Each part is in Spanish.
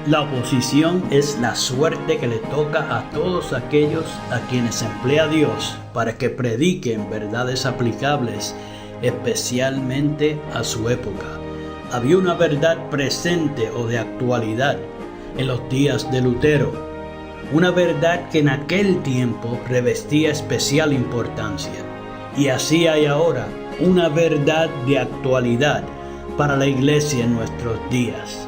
La oposición es la suerte que le toca a todos aquellos a quienes emplea Dios para que prediquen verdades aplicables, especialmente a su época. Había una verdad presente o de actualidad en los días de Lutero, una verdad que en aquel tiempo revestía especial importancia. Y así hay ahora una verdad de actualidad para la iglesia en nuestros días.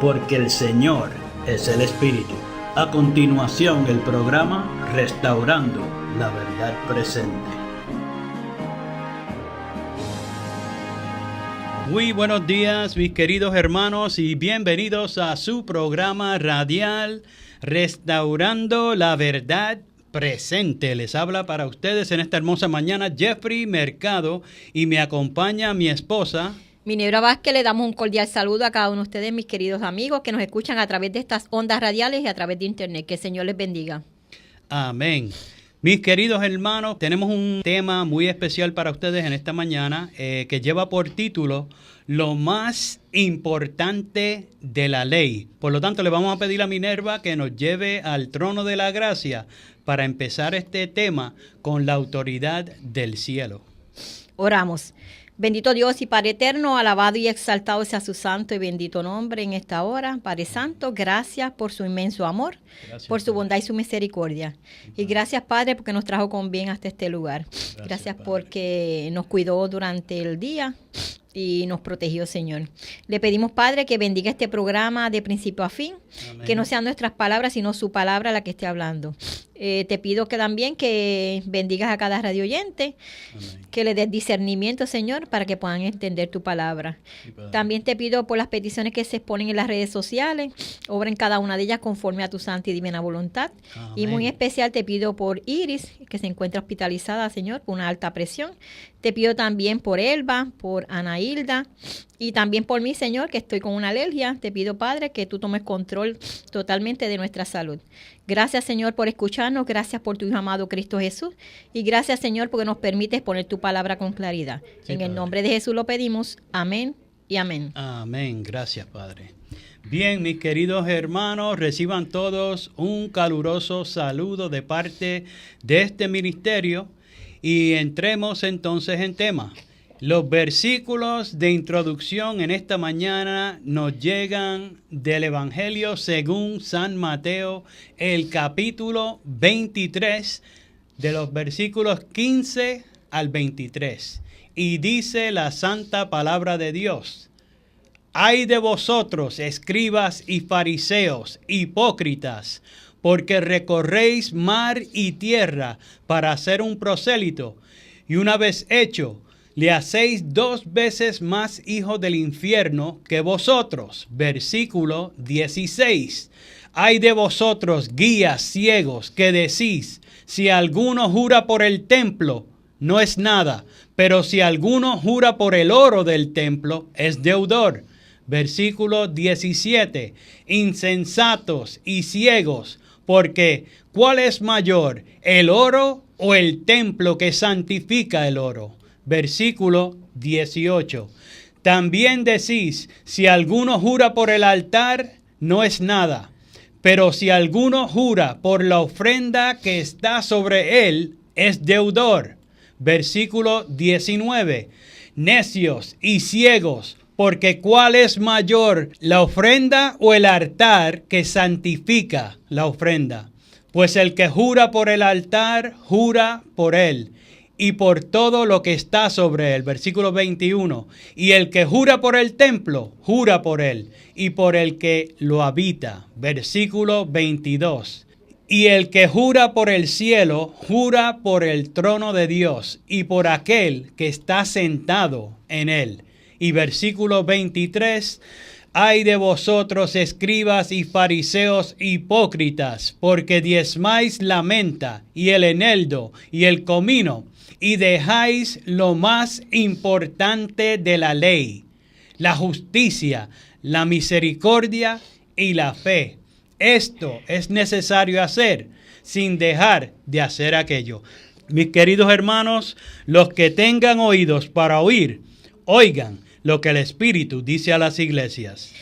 Porque el Señor es el Espíritu. A continuación, el programa Restaurando la Verdad Presente. Muy buenos días, mis queridos hermanos, y bienvenidos a su programa radial Restaurando la Verdad Presente. Les habla para ustedes en esta hermosa mañana Jeffrey Mercado y me acompaña mi esposa Minerva Vázquez. Le damos un cordial saludo a cada uno de ustedes, mis queridos amigos, que nos escuchan a través de estas ondas radiales y a través de internet. Que el Señor les bendiga. Amén. Mis queridos hermanos, tenemos un tema muy especial para ustedes en esta mañana que lleva por título Lo más importante de la ley. Por lo tanto, le vamos a pedir a Minerva que nos lleve al trono de la gracia para empezar este tema con la autoridad del cielo. Oramos. Bendito Dios y Padre eterno, alabado y exaltado sea su santo y bendito nombre en esta hora. Padre Santo, gracias por su inmenso amor, gracias, por su bondad y su misericordia. Y gracias, Padre, porque nos trajo con bien hasta este lugar. Gracias porque nos cuidó durante el día y nos protegió, Señor. Le pedimos, Padre, que bendiga este programa de principio a fin. Amén. Que no sean nuestras palabras, sino su palabra la que esté hablando. Te pido que también que bendigas a cada radio oyente, amén, que le des discernimiento, Señor, para que puedan entender tu palabra. También te pido por las peticiones que se exponen en las redes sociales, obra en cada una de ellas conforme a tu santa y divina voluntad. Amén. Y muy especial te pido por Iris, que se encuentra hospitalizada, Señor, con una alta presión. Te pido también por Elba, por Ana Hilda, y también por mí, Señor, que estoy con una alergia. Te pido, Padre, que tú tomes control totalmente de nuestra salud. Gracias, Señor, por escucharnos. Gracias por tu Hijo amado Cristo Jesús. Y gracias, Señor, porque nos permites poner tu palabra con claridad. Sí, en el nombre de Jesús lo pedimos. Amén y amén. Amén. Gracias, Padre. Bien, mis queridos hermanos, reciban todos un caluroso saludo de parte de este ministerio y entremos entonces en tema. Los versículos de introducción en esta mañana nos llegan del Evangelio según San Mateo, el capítulo 23, de los versículos 15 al 23. Y dice la santa palabra de Dios: Ay de vosotros, escribas y fariseos, hipócritas, porque recorréis mar y tierra para hacer un prosélito, y una vez hecho, le hacéis 2 veces más hijos del infierno que vosotros. Versículo 16. Ay de vosotros, guías ciegos, que decís, si alguno jura por el templo, no es nada, pero si alguno jura por el oro del templo, es deudor. Versículo 17. Insensatos y ciegos, porque ¿cuál es mayor, el oro o el templo que santifica el oro? Versículo 18. También decís, si alguno jura por el altar, no es nada. Pero si alguno jura por la ofrenda que está sobre él, es deudor. Versículo 19. Necios y ciegos, porque ¿cuál es mayor, la ofrenda o el altar que santifica la ofrenda? Pues el que jura por el altar, jura por él y por todo lo que está sobre él. Versículo 21. Y el que jura por el templo, jura por él y por el que lo habita. Versículo 22. Y el que jura por el cielo, jura por el trono de Dios y por aquel que está sentado en él. Y versículo 23. Ay de vosotros, escribas y fariseos hipócritas, porque diezmáis la menta y el eneldo y el comino, y dejáis lo más importante de la ley, la justicia, la misericordia y la fe. Esto es necesario hacer sin dejar de hacer aquello. Mis queridos hermanos, los que tengan oídos para oír, oigan lo que el Espíritu dice a las iglesias.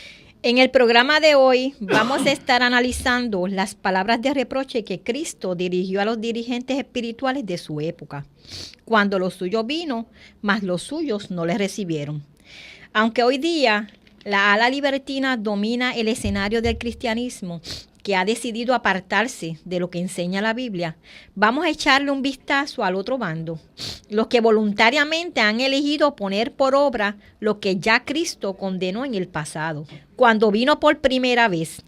En el programa de hoy vamos a estar analizando las palabras de reproche que Cristo dirigió a los dirigentes espirituales de su época, cuando lo suyo vino, mas los suyos no le recibieron. Aunque hoy día la ala libertina domina el escenario del cristianismo, que ha decidido apartarse de lo que enseña la Biblia, vamos a echarle un vistazo al otro bando, los que voluntariamente han elegido poner por obra lo que ya Cristo condenó en el pasado, cuando vino por primera vez.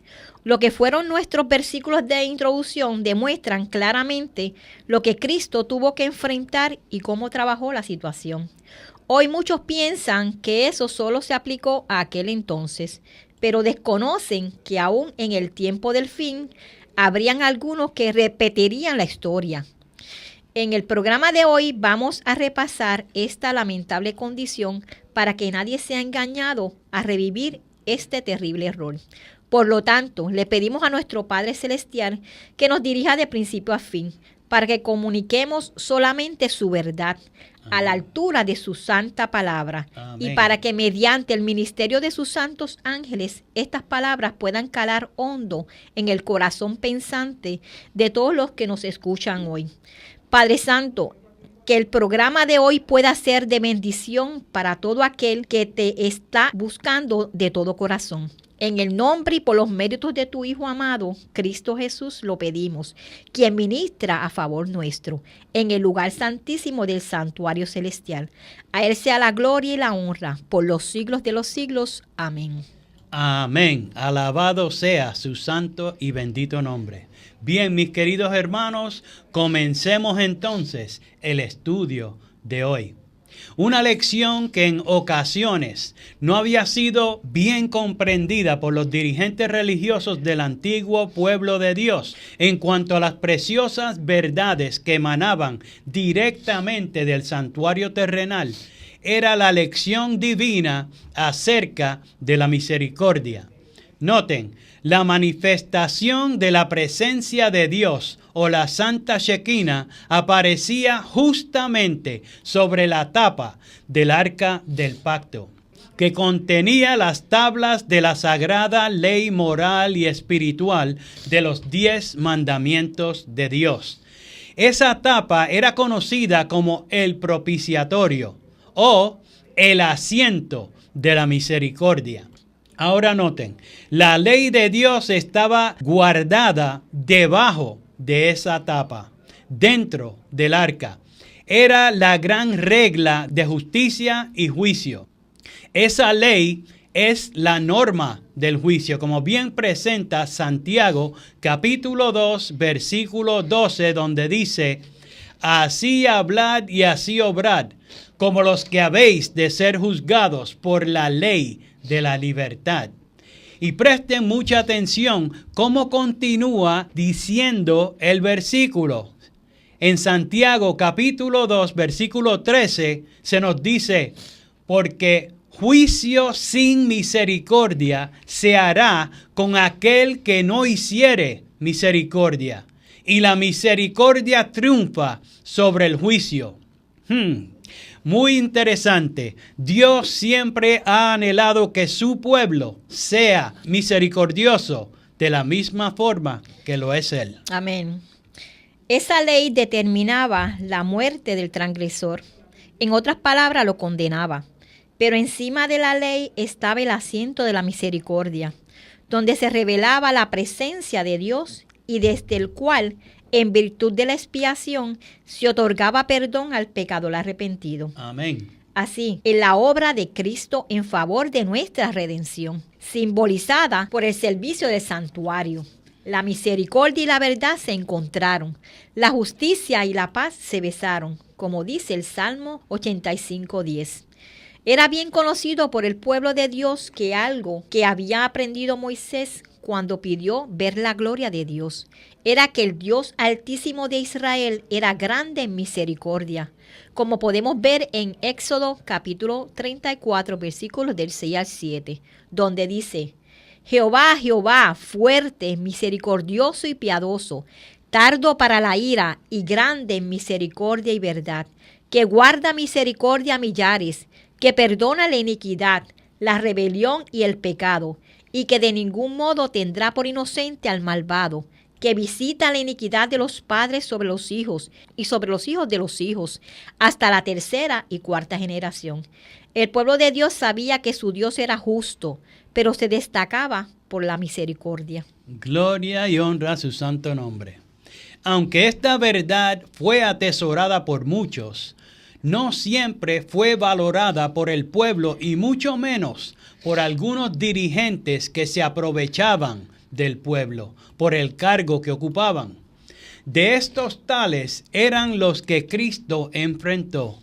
Lo que fueron nuestros versículos de introducción demuestran claramente lo que Cristo tuvo que enfrentar y cómo trabajó la situación. Hoy muchos piensan que eso solo se aplicó a aquel entonces, pero desconocen que aún en el tiempo del fin habrían algunos que repetirían la historia. En el programa de hoy vamos a repasar esta lamentable condición para que nadie sea engañado a revivir este terrible error. Por lo tanto, le pedimos a nuestro Padre Celestial que nos dirija de principio a fin, para que comuniquemos solamente su verdad, a la altura de su santa palabra. Amén. Y para que mediante el ministerio de sus santos ángeles estas palabras puedan calar hondo en el corazón pensante de todos los que nos escuchan hoy. Padre Santo, que el programa de hoy pueda ser de bendición para todo aquel que te está buscando de todo corazón. En el nombre y por los méritos de tu Hijo amado, Cristo Jesús, lo pedimos, quien ministra a favor nuestro, en el lugar santísimo del santuario celestial. A Él sea la gloria y la honra, por los siglos de los siglos. Amén. Amén. Alabado sea su santo y bendito nombre. Bien, mis queridos hermanos, comencemos entonces el estudio de hoy. Una lección que en ocasiones no había sido bien comprendida por los dirigentes religiosos del antiguo pueblo de Dios en cuanto a las preciosas verdades que emanaban directamente del santuario terrenal. Era la lección divina acerca de la misericordia. Noten, la manifestación de la presencia de Dios o la Santa Shekinah aparecía justamente sobre la tapa del arca del pacto, que contenía las tablas de la sagrada ley moral y espiritual de los 10 mandamientos de Dios. Esa tapa era conocida como el propiciatorio o el asiento de la misericordia. Ahora noten, la ley de Dios estaba guardada debajo de esa tapa, dentro del arca. Era la gran regla de justicia y juicio. Esa ley es la norma del juicio, como bien presenta Santiago, capítulo 2, versículo 12, donde dice: así hablad y así obrad, como los que habéis de ser juzgados por la ley de la libertad. Y presten mucha atención cómo continúa diciendo el versículo. En Santiago capítulo 2 versículo 13 se nos dice: porque juicio sin misericordia se hará con aquel que no hiciere misericordia, y la misericordia triunfa sobre el juicio. Muy interesante. Dios siempre ha anhelado que su pueblo sea misericordioso de la misma forma que lo es Él. Amén. Esa ley determinaba la muerte del transgresor. En otras palabras, lo condenaba. Pero encima de la ley estaba el asiento de la misericordia, donde se revelaba la presencia de Dios y desde el cual, en virtud de la expiación, se otorgaba perdón al pecador arrepentido. Amén. Así, en la obra de Cristo en favor de nuestra redención, simbolizada por el servicio del santuario, la misericordia y la verdad se encontraron, la justicia y la paz se besaron, como dice el Salmo 85:10. Era bien conocido por el pueblo de Dios que algo que había aprendido Moisés cuando pidió ver la gloria de Dios era que el Dios Altísimo de Israel era grande en misericordia, como podemos ver en Éxodo capítulo 34, versículos del 6 al 7, donde dice: Jehová, Jehová, fuerte, misericordioso y piadoso, tardo para la ira y grande en misericordia y verdad, que guarda misericordia a millares, que perdona la iniquidad, la rebelión y el pecado, y que de ningún modo tendrá por inocente al malvado, que visita la iniquidad de los padres sobre los hijos y sobre los hijos de los hijos, hasta la tercera y cuarta generación. El pueblo de Dios sabía que su Dios era justo, pero se destacaba por la misericordia. Gloria y honra a su santo nombre. Aunque esta verdad fue atesorada por muchos, no siempre fue valorada por el pueblo y mucho menos por algunos dirigentes que se aprovechaban del pueblo por el cargo que ocupaban. De estos tales eran los que Cristo enfrentó,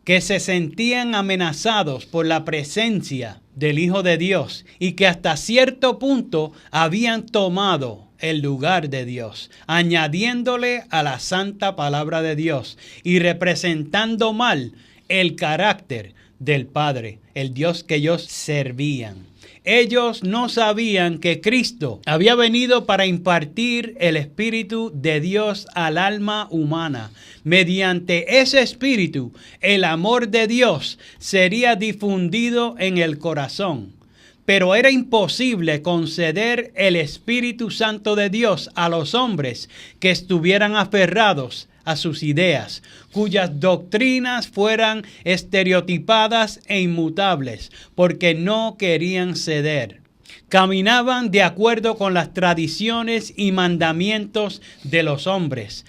que se sentían amenazados por la presencia del Hijo de Dios y que hasta cierto punto habían tomado el lugar de Dios, añadiéndole a la santa palabra de Dios y representando mal el carácter del Padre, el Dios que ellos servían. Ellos no sabían que Cristo había venido para impartir el Espíritu de Dios al alma humana. Mediante ese Espíritu, el amor de Dios sería difundido en el corazón. Pero era imposible conceder el Espíritu Santo de Dios a los hombres que estuvieran aferrados a sus ideas, cuyas doctrinas fueran estereotipadas e inmutables, porque no querían ceder. Caminaban de acuerdo con las tradiciones y mandamientos de los hombres,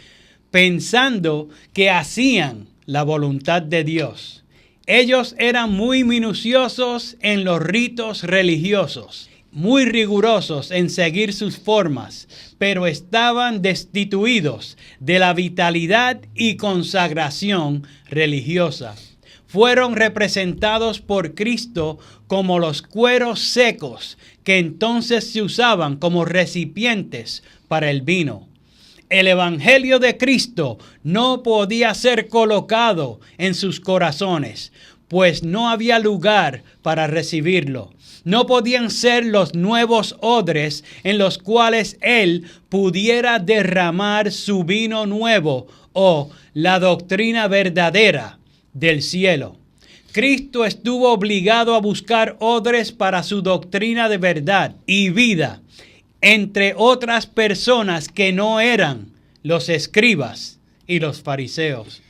pensando que hacían la voluntad de Dios. Ellos eran muy minuciosos en los ritos religiosos, muy rigurosos en seguir sus formas, pero estaban destituidos de la vitalidad y consagración religiosa. Fueron representados por Cristo como los cueros secos que entonces se usaban como recipientes para el vino. El Evangelio de Cristo no podía ser colocado en sus corazones, pues no había lugar para recibirlo. No podían ser los nuevos odres en los cuales Él pudiera derramar su vino nuevo o la doctrina verdadera del cielo. Cristo estuvo obligado a buscar odres para su doctrina de verdad y vida, entre otras personas que no eran los escribas y los fariseos.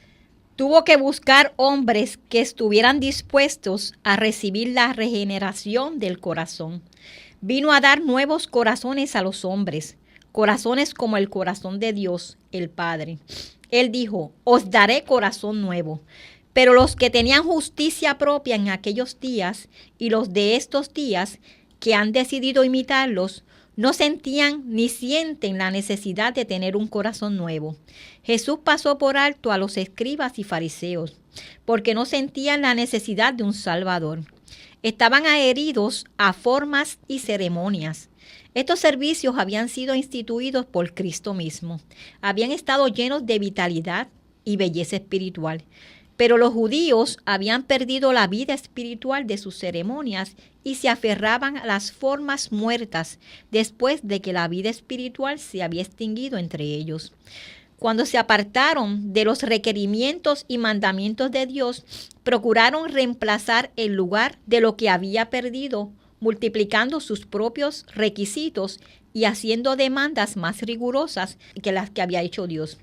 Tuvo que buscar hombres que estuvieran dispuestos a recibir la regeneración del corazón. Vino a dar nuevos corazones a los hombres, corazones como el corazón de Dios, el Padre. Él dijo, os daré corazón nuevo. Pero los que tenían justicia propia en aquellos días y los de estos días que han decidido imitarlos, no sentían ni sienten la necesidad de tener un corazón nuevo. Jesús pasó por alto a los escribas y fariseos, porque no sentían la necesidad de un Salvador. Estaban adheridos a formas y ceremonias. Estos servicios habían sido instituidos por Cristo mismo. Habían estado llenos de vitalidad y belleza espiritual. Pero los judíos habían perdido la vida espiritual de sus ceremonias y se aferraban a las formas muertas después de que la vida espiritual se había extinguido entre ellos. Cuando se apartaron de los requerimientos y mandamientos de Dios, procuraron reemplazar el lugar de lo que había perdido, multiplicando sus propios requisitos y haciendo demandas más rigurosas que las que había hecho Dios.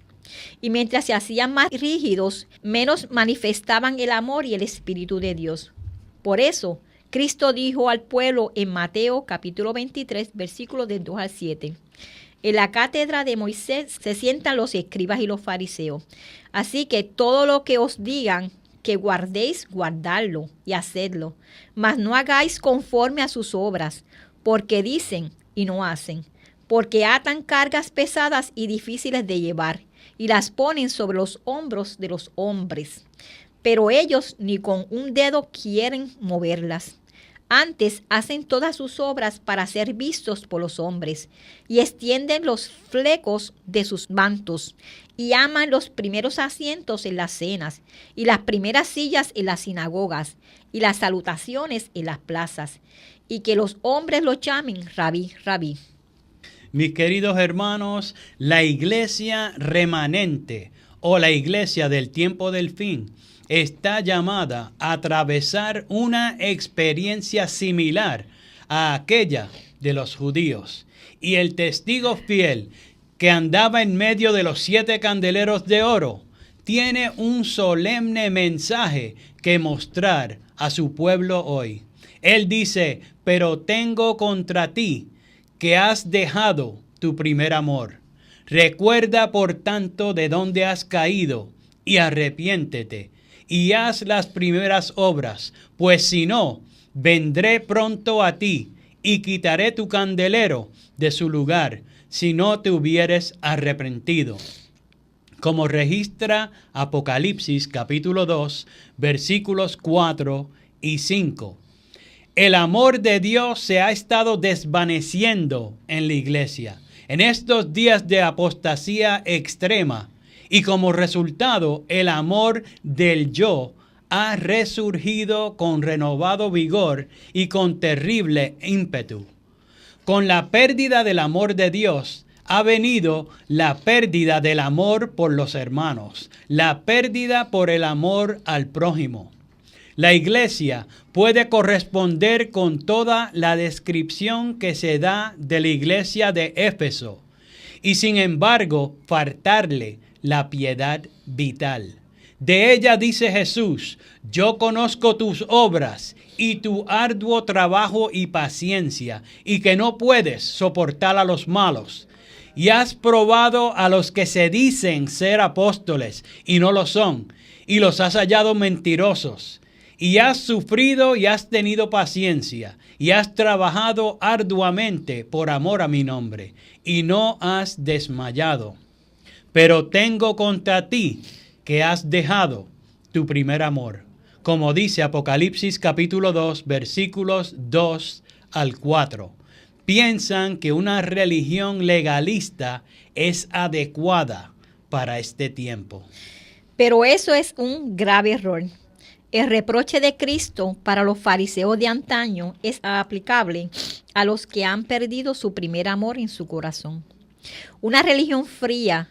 Y mientras se hacían más rígidos, menos manifestaban el amor y el Espíritu de Dios. Por eso, Cristo dijo al pueblo en Mateo capítulo 23, versículos del 2 al 7. En la cátedra de Moisés se sientan los escribas y los fariseos. Así que todo lo que os digan que guardéis, guardadlo y hacedlo. Mas no hagáis conforme a sus obras, porque dicen y no hacen. Porque atan cargas pesadas y difíciles de llevar, y las ponen sobre los hombros de los hombres. Pero ellos ni con un dedo quieren moverlas. Antes hacen todas sus obras para ser vistos por los hombres, y extienden los flecos de sus mantos, y aman los primeros asientos en las cenas, y las primeras sillas en las sinagogas, y las salutaciones en las plazas, y que los hombres los llamen Rabí, Rabí. Mis queridos hermanos, la iglesia remanente o la iglesia del tiempo del fin está llamada a atravesar una experiencia similar a aquella de los judíos. Y el testigo fiel que andaba en medio de los 7 candeleros de oro tiene un solemne mensaje que mostrar a su pueblo hoy. Él dice, pero tengo contra ti que has dejado tu primer amor. Recuerda por tanto de dónde has caído y arrepiéntete y haz las primeras obras, pues si no, vendré pronto a ti y quitaré tu candelero de su lugar si no te hubieres arrepentido. Como registra Apocalipsis capítulo 2, versículos 4 y 5. El amor de Dios se ha estado desvaneciendo en la iglesia en estos días de apostasía extrema, y como resultado el amor del yo ha resurgido con renovado vigor y con terrible ímpetu. Con la pérdida del amor de Dios ha venido la pérdida del amor por los hermanos, la pérdida por el amor al prójimo. La iglesia puede corresponder con toda la descripción que se da de la iglesia de Éfeso y sin embargo faltarle la piedad vital. De ella dice Jesús, yo conozco tus obras y tu arduo trabajo y paciencia y que no puedes soportar a los malos. Y has probado a los que se dicen ser apóstoles y no lo son, y los has hallado mentirosos. Y has sufrido y has tenido paciencia, y has trabajado arduamente por amor a mi nombre, y no has desmayado. Pero tengo contra ti que has dejado tu primer amor, como dice Apocalipsis capítulo 2, versículos 2 al 4. Piensan que una religión legalista es adecuada para este tiempo. Pero eso es un grave error. El reproche de Cristo para los fariseos de antaño es aplicable a los que han perdido su primer amor en su corazón. Una religión fría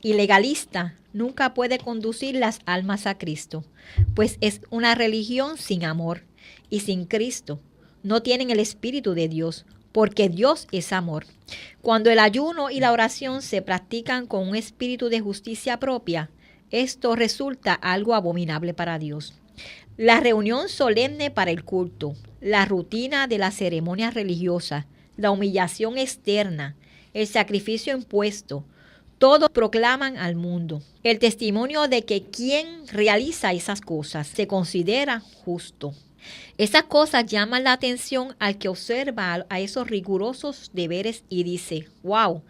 y legalista nunca puede conducir las almas a Cristo, pues es una religión sin amor y sin Cristo. No tienen el Espíritu de Dios, porque Dios es amor. Cuando el ayuno y la oración se practican con un espíritu de justicia propia, esto resulta algo abominable para Dios. La reunión solemne para el culto, la rutina de la ceremonia religiosa, la humillación externa, el sacrificio impuesto, todos proclaman al mundo el testimonio de que quien realiza esas cosas se considera justo. Esas cosas llaman la atención al que observa a esos rigurosos deberes y dice, wow,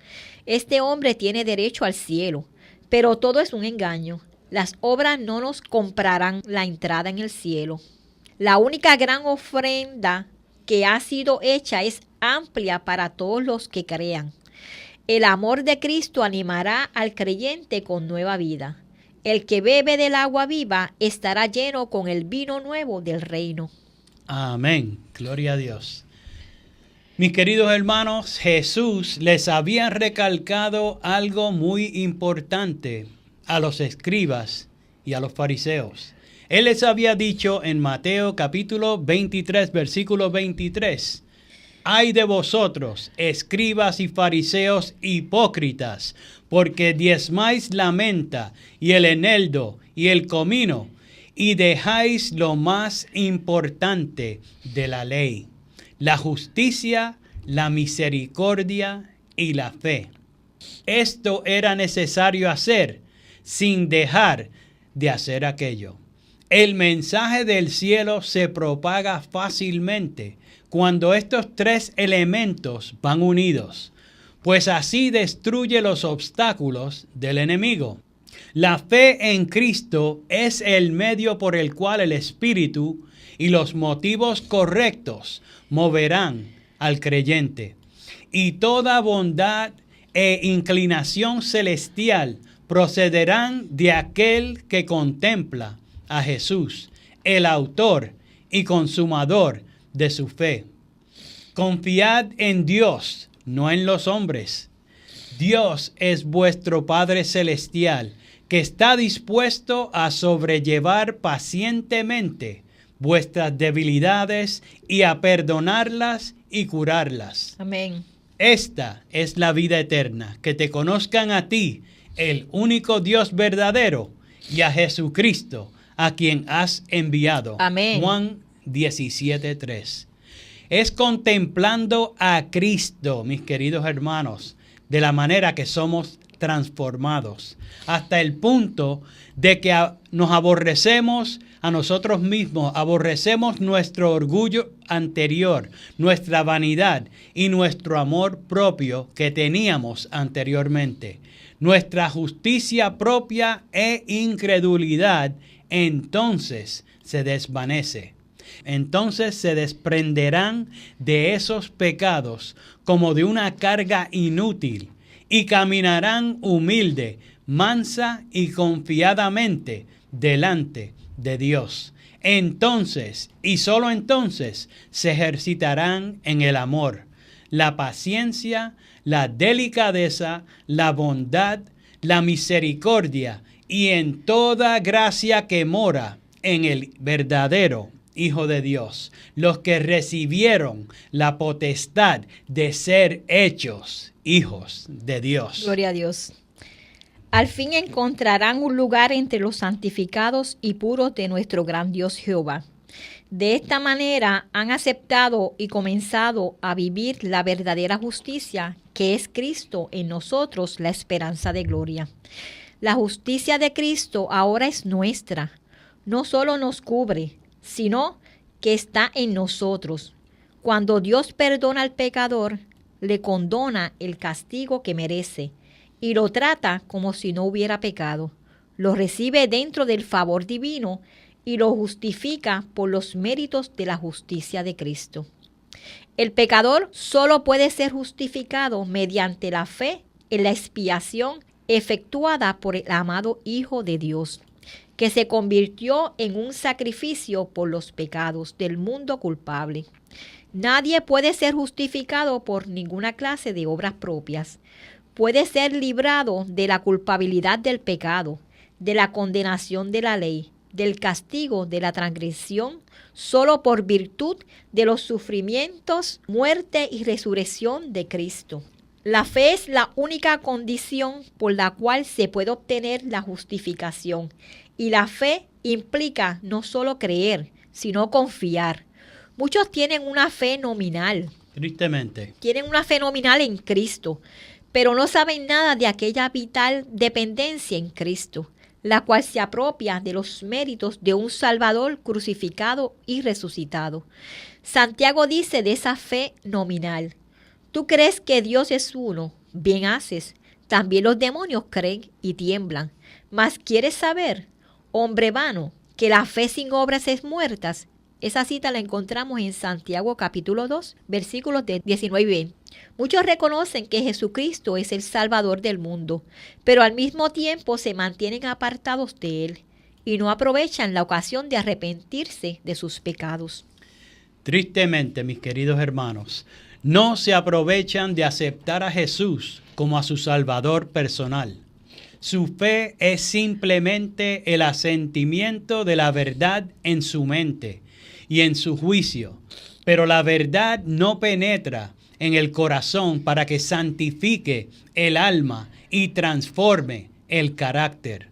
este hombre tiene derecho al cielo, pero todo es un engaño. Las obras no nos comprarán la entrada en el cielo. La única gran ofrenda que ha sido hecha es amplia para todos los que crean. El amor de Cristo animará al creyente con nueva vida. El que bebe del agua viva estará lleno con el vino nuevo del reino. Amén. Gloria a Dios. Mis queridos hermanos, Jesús les había recalcado algo muy importante a los escribas y a los fariseos. Él les había dicho en Mateo capítulo 23, versículo 23, ay de vosotros, escribas y fariseos hipócritas, porque diezmáis la menta y el eneldo y el comino, y dejáis lo más importante de la ley, la justicia, la misericordia y la fe. Esto era necesario hacer sin dejar de hacer aquello. El mensaje del cielo se propaga fácilmente cuando estos 3 elementos van unidos, pues así destruye los obstáculos del enemigo. La fe en Cristo es el medio por el cual el Espíritu y los motivos correctos moverán al creyente. Y toda bondad e inclinación celestial procederán de aquel que contempla a Jesús, el autor y consumador de su fe. Confiad en Dios, no en los hombres. Dios es vuestro Padre Celestial, que está dispuesto a sobrellevar pacientemente vuestras debilidades y a perdonarlas y curarlas. Amén. Esta es la vida eterna, que te conozcan a ti, el único Dios verdadero, y a Jesucristo, a quien has enviado. Amén. Juan 17:3. Es contemplando a Cristo, mis queridos hermanos, de la manera que somos transformados, hasta el punto de que nos aborrecemos a nosotros mismos, aborrecemos nuestro orgullo anterior, nuestra vanidad y nuestro amor propio que teníamos anteriormente. Nuestra justicia propia e incredulidad entonces se desvanece. Entonces se desprenderán de esos pecados como de una carga inútil y caminarán humilde, mansa y confiadamente delante de Dios. Entonces, y solo entonces, se ejercitarán en el amor, la paciencia, la delicadeza, la bondad, la misericordia y en toda gracia que mora en el verdadero Hijo de Dios, los que recibieron la potestad de ser hechos hijos de Dios. Gloria a Dios. Al fin encontrarán un lugar entre los santificados y puros de nuestro gran Dios Jehová. De esta manera han aceptado y comenzado a vivir la verdadera justicia, que es Cristo en nosotros, la esperanza de gloria. La justicia de Cristo ahora es nuestra. No solo nos cubre, sino que está en nosotros. Cuando Dios perdona al pecador, le condona el castigo que merece y lo trata como si no hubiera pecado. Lo recibe dentro del favor divino y lo justifica por los méritos de la justicia de Cristo. El pecador solo puede ser justificado mediante la fe en la expiación efectuada por el amado Hijo de Dios, que se convirtió en un sacrificio por los pecados del mundo culpable. Nadie puede ser justificado por ninguna clase de obras propias. Puede ser librado de la culpabilidad del pecado, de la condenación de la ley, del castigo de la transgresión, solo por virtud de los sufrimientos, muerte y resurrección de Cristo. La fe es la única condición por la cual se puede obtener la justificación. Y la fe implica no solo creer, sino confiar. Muchos tienen una fe nominal. Tristemente. Tienen una fe nominal en Cristo, pero no saben nada de aquella vital dependencia en Cristo, la cual se apropia de los méritos de un Salvador crucificado y resucitado. Santiago dice de esa fe nominal: tú crees que Dios es uno, bien haces. También los demonios creen y tiemblan. Mas ¿quieres saber, hombre vano, que la fe sin obras es muerta? Esa cita la encontramos en Santiago capítulo 2, versículos de 19 y 20. Muchos reconocen que Jesucristo es el Salvador del mundo, pero al mismo tiempo se mantienen apartados de Él y no aprovechan la ocasión de arrepentirse de sus pecados. Tristemente, mis queridos hermanos, no se aprovechan de aceptar a Jesús como a su Salvador personal. Su fe es simplemente el asentimiento de la verdad en su mente y en su juicio, pero la verdad no penetra en el corazón para que santifique el alma y transforme el carácter.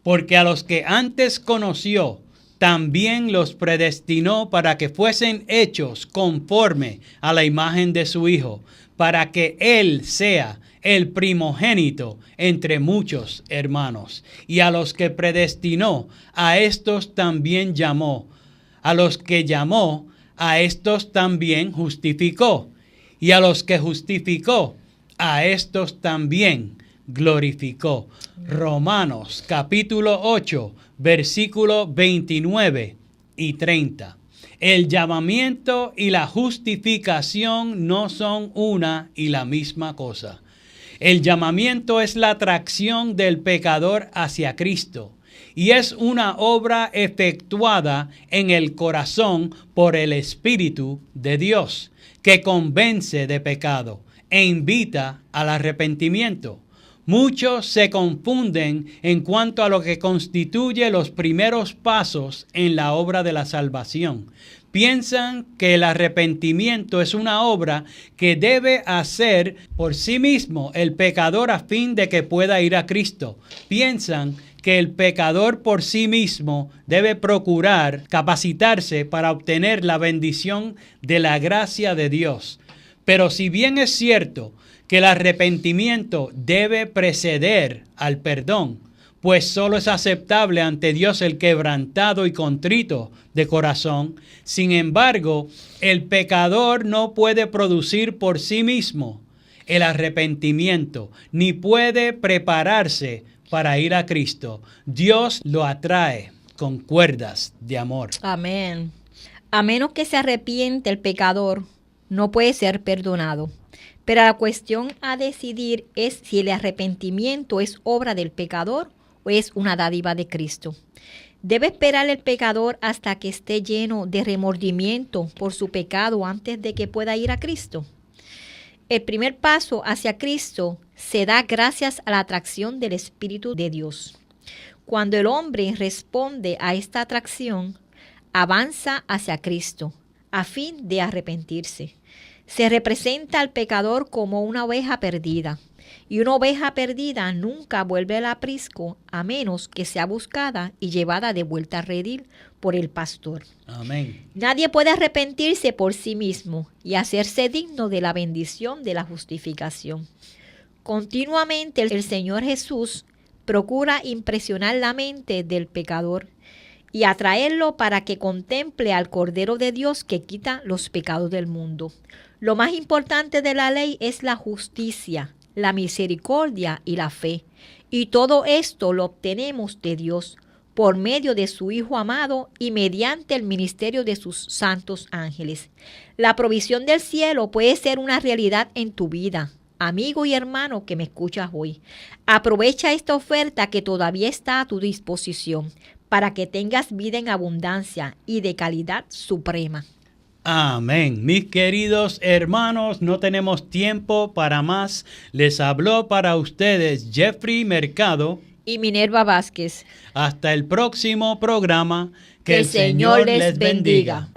Porque a los que antes conoció, también los predestinó para que fuesen hechos conforme a la imagen de su Hijo, para que Él sea el primogénito entre muchos hermanos. Y a los que predestinó, a estos también llamó. A los que llamó, a estos también justificó. Y a los que justificó, a estos también glorificó. Romanos capítulo 8, versículos 29 y 30. El llamamiento y la justificación no son una y la misma cosa. El llamamiento es la atracción del pecador hacia Cristo y es una obra efectuada en el corazón por el Espíritu de Dios, que convence de pecado e invita al arrepentimiento. Muchos se confunden en cuanto a lo que constituye los primeros pasos en la obra de la salvación. Piensan que el arrepentimiento es una obra que debe hacer por sí mismo el pecador a fin de que pueda ir a Cristo. Piensan que el pecador por sí mismo debe procurar capacitarse para obtener la bendición de la gracia de Dios. Pero si bien es cierto que el arrepentimiento debe preceder al perdón, pues solo es aceptable ante Dios el quebrantado y contrito de corazón. Sin embargo, el pecador no puede producir por sí mismo el arrepentimiento, ni puede prepararse para ir a Cristo. Dios lo atrae con cuerdas de amor. Amén. A menos que se arrepiente el pecador, no puede ser perdonado. Pero la cuestión a decidir es si el arrepentimiento es obra del pecador o es una dádiva de Cristo. ¿Debe esperar el pecador hasta que esté lleno de remordimiento por su pecado antes de que pueda ir a Cristo? El primer paso hacia Cristo se da gracias a la atracción del Espíritu de Dios. Cuando el hombre responde a esta atracción, avanza hacia Cristo a fin de arrepentirse. Se representa al pecador como una oveja perdida, y una oveja perdida nunca vuelve al aprisco a menos que sea buscada y llevada de vuelta al redil por el pastor. Amén. Nadie puede arrepentirse por sí mismo y hacerse digno de la bendición de la justificación. Continuamente el Señor Jesús procura impresionar la mente del pecador y atraerlo para que contemple al Cordero de Dios que quita los pecados del mundo. Lo más importante de la ley es la justicia, la misericordia y la fe. Y todo esto lo obtenemos de Dios por medio de su Hijo amado y mediante el ministerio de sus santos ángeles. La provisión del cielo puede ser una realidad en tu vida, amigo y hermano que me escuchas hoy. Aprovecha esta oferta que todavía está a tu disposición para que tengas vida en abundancia y de calidad suprema. Amén. Mis queridos hermanos, no tenemos tiempo para más. Les habló para ustedes Jeffrey Mercado y Minerva Vázquez. Hasta el próximo programa. Que el Señor les bendiga.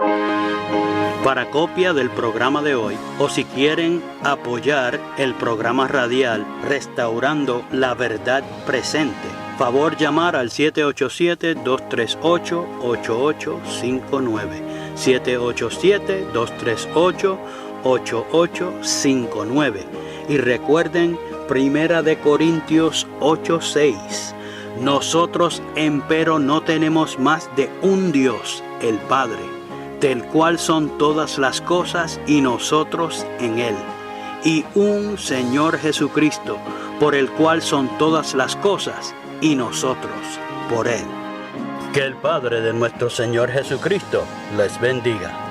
Para copia del programa de hoy, o si quieren apoyar el programa radial Restaurando la Verdad Presente, favor llamar al 787-238-8859. 787-238-8859. Y recuerden, 1 Corintios 8:6. Nosotros, empero, no tenemos más de un Dios, el Padre, del cual son todas las cosas y nosotros en Él, y un Señor Jesucristo, por el cual son todas las cosas y nosotros por Él. Que el Padre de nuestro Señor Jesucristo les bendiga.